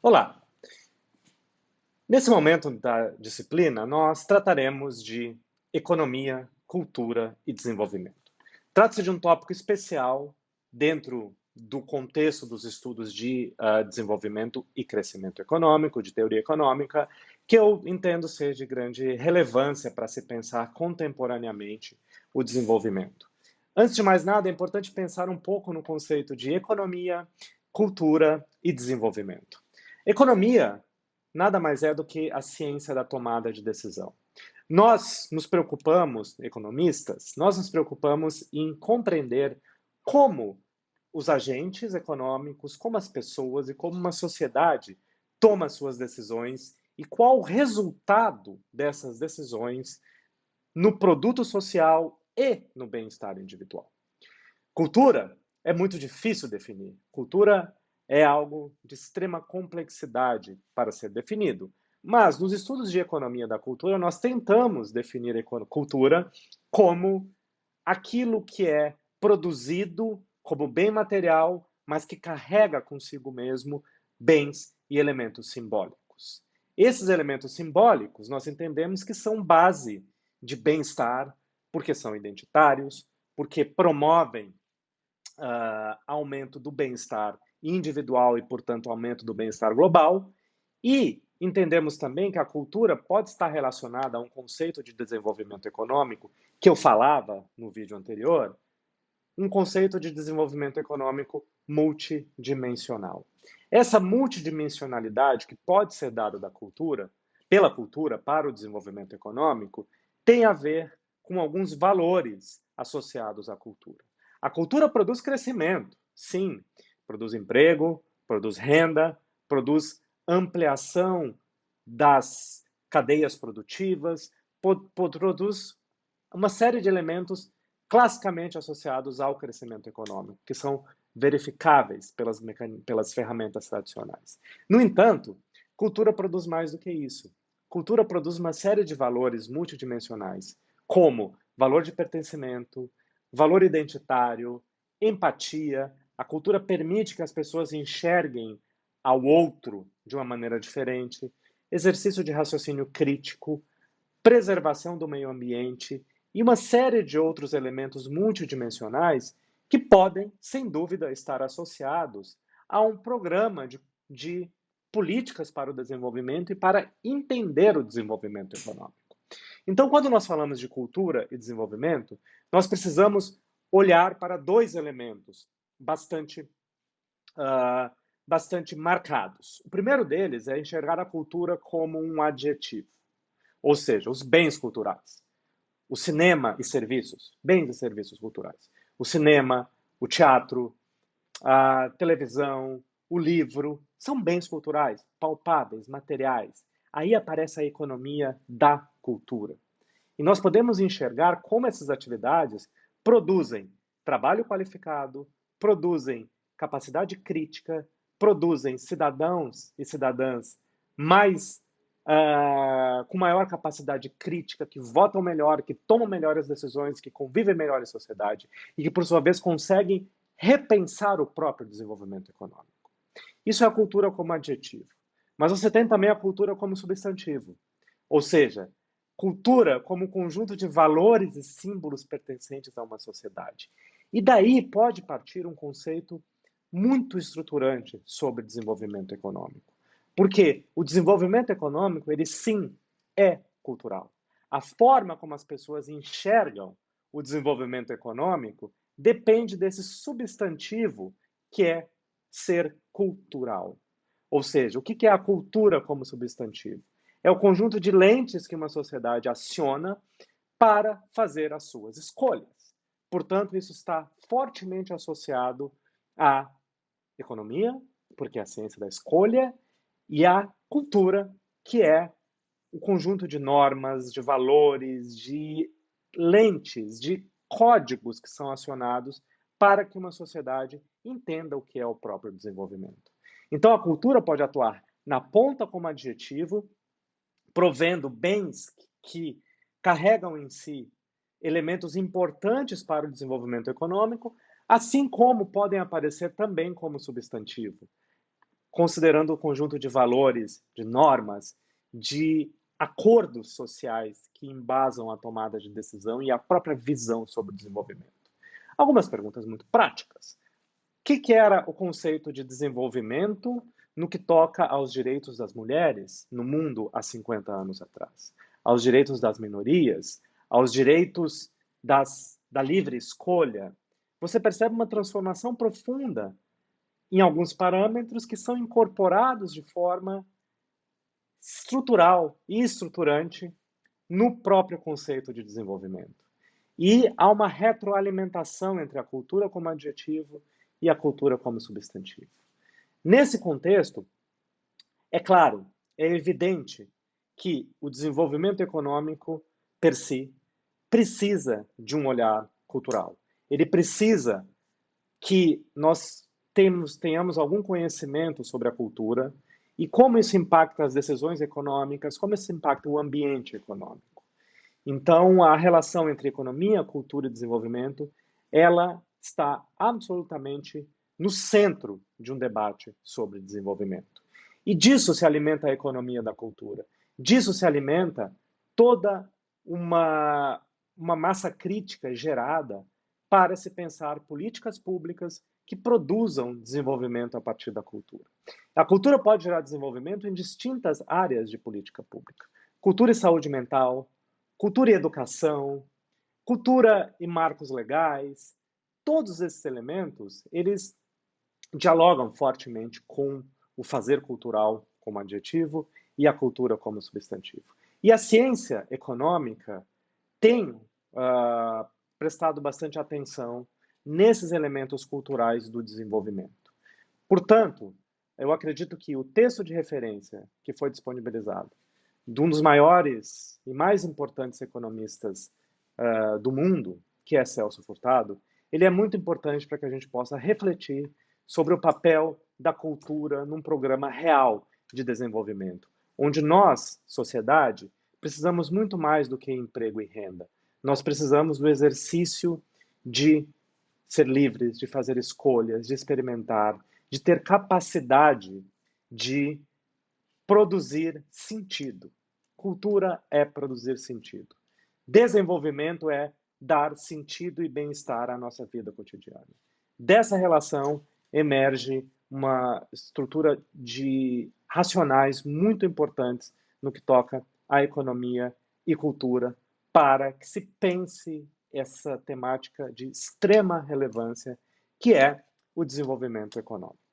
Olá! Nesse momento da disciplina, nós trataremos de economia, cultura e desenvolvimento. Trata-se de um tópico especial dentro do contexto dos estudos de desenvolvimento e crescimento econômico, de teoria econômica, que eu entendo ser de grande relevância para se pensar contemporaneamente o desenvolvimento. Antes de mais nada, é importante pensar um pouco no conceito de economia, cultura e desenvolvimento. Economia nada mais é do que a ciência da tomada de decisão. Nós nos preocupamos, economistas, nós nos preocupamos em compreender como os agentes econômicos, como as pessoas e como uma sociedade toma suas decisões e qual o resultado dessas decisões no produto social e no bem-estar individual. Cultura é muito difícil definir. Cultura é algo de extrema complexidade para ser definido. Mas nos estudos de economia da cultura, nós tentamos definir a cultura como aquilo que é produzido como bem material, mas que carrega consigo mesmo bens e elementos simbólicos. Esses elementos simbólicos nós entendemos que são base de bem-estar, porque são identitários, porque promovem aumento do bem-estar individual e, portanto, aumento do bem-estar global. E entendemos também que a cultura pode estar relacionada a um conceito de desenvolvimento econômico que eu falava no vídeo anterior, um conceito de desenvolvimento econômico multidimensional. Essa multidimensionalidade que pode ser dada da cultura, pela cultura para o desenvolvimento econômico, tem a ver com alguns valores associados à cultura. A cultura produz crescimento, sim, produz emprego, produz renda, produz ampliação das cadeias produtivas, produz uma série de elementos classicamente associados ao crescimento econômico, que são verificáveis pelas ferramentas tradicionais. No entanto, cultura produz mais do que isso. Cultura produz uma série de valores multidimensionais, como valor de pertencimento, valor identitário, empatia. A cultura permite que as pessoas enxerguem ao outro de uma maneira diferente, exercício de raciocínio crítico, preservação do meio ambiente e uma série de outros elementos multidimensionais que podem, sem dúvida, estar associados a um programa de políticas para o desenvolvimento e para entender o desenvolvimento econômico. Então, quando nós falamos de cultura e desenvolvimento, nós precisamos olhar para dois elementos bastante, bastante marcados. O primeiro deles é enxergar a cultura como um adjetivo, ou seja, os bens culturais. O cinema e serviços, bens e serviços culturais. O cinema, o teatro, a televisão, o livro, são bens culturais, palpáveis, materiais. Aí aparece a economia da cultura. E nós podemos enxergar como essas atividades produzem trabalho qualificado, produzem capacidade crítica, produzem cidadãos e cidadãs mais com maior capacidade crítica, que votam melhor, que tomam melhores decisões, que convivem melhor em sociedade e que, por sua vez, conseguem repensar o próprio desenvolvimento econômico. Isso é a cultura como adjetivo. Mas você tem também a cultura como substantivo. Ou seja, cultura como conjunto de valores e símbolos pertencentes a uma sociedade. E daí pode partir um conceito muito estruturante sobre desenvolvimento econômico. Porque o desenvolvimento econômico, ele sim é cultural. A forma como as pessoas enxergam o desenvolvimento econômico depende desse substantivo que é ser cultural. Ou seja, o que é a cultura como substantivo? É o conjunto de lentes que uma sociedade aciona para fazer as suas escolhas. Portanto, isso está fortemente associado à economia, porque é a ciência da escolha, e à cultura, que é o conjunto de normas, de valores, de lentes, de códigos que são acionados para que uma sociedade entenda o que é o próprio desenvolvimento. Então, a cultura pode atuar na ponta como adjetivo, provendo bens que carregam em si elementos importantes para o desenvolvimento econômico, assim como podem aparecer também como substantivo, considerando o conjunto de valores, de normas, de acordos sociais que embasam a tomada de decisão e a própria visão sobre o desenvolvimento. Algumas perguntas muito práticas. O que era o conceito de desenvolvimento no que toca aos direitos das mulheres no mundo há 50 anos atrás? Aos direitos das minorias, aos direitos da livre escolha? Você percebe uma transformação profunda em alguns parâmetros que são incorporados de forma estrutural e estruturante no próprio conceito de desenvolvimento. E há uma retroalimentação entre a cultura como adjetivo e a cultura como substantivo. Nesse contexto, é claro, é evidente que o desenvolvimento econômico, per si, precisa de um olhar cultural. Ele precisa que nós tenhamos algum conhecimento sobre a cultura e como isso impacta as decisões econômicas, como isso impacta o ambiente econômico. Então, a relação entre economia, cultura e desenvolvimento, ela está absolutamente no centro de um debate sobre desenvolvimento. E disso se alimenta a economia da cultura. Disso se alimenta toda uma massa crítica gerada para se pensar políticas públicas que produzam desenvolvimento a partir da cultura. A cultura pode gerar desenvolvimento em distintas áreas de política pública. Cultura e saúde mental, cultura e educação, cultura e marcos legais, todos esses elementos, eles dialogam fortemente com o fazer cultural como adjetivo e a cultura como substantivo. E a ciência econômica tem prestado bastante atenção nesses elementos culturais do desenvolvimento. Portanto, eu acredito que o texto de referência que foi disponibilizado de um dos maiores e mais importantes economistas do mundo, que é Celso Furtado, ele é muito importante para que a gente possa refletir sobre o papel da cultura num programa real de desenvolvimento, onde nós, sociedade, precisamos muito mais do que emprego e renda. Nós precisamos do exercício de ser livres, de fazer escolhas, de experimentar, de ter capacidade de produzir sentido. Cultura é produzir sentido. Desenvolvimento é dar sentido e bem-estar à nossa vida cotidiana. Dessa relação emerge uma estrutura de racionais muito importantes no que toca à economia e cultura para que se pense essa temática de extrema relevância que é o desenvolvimento econômico.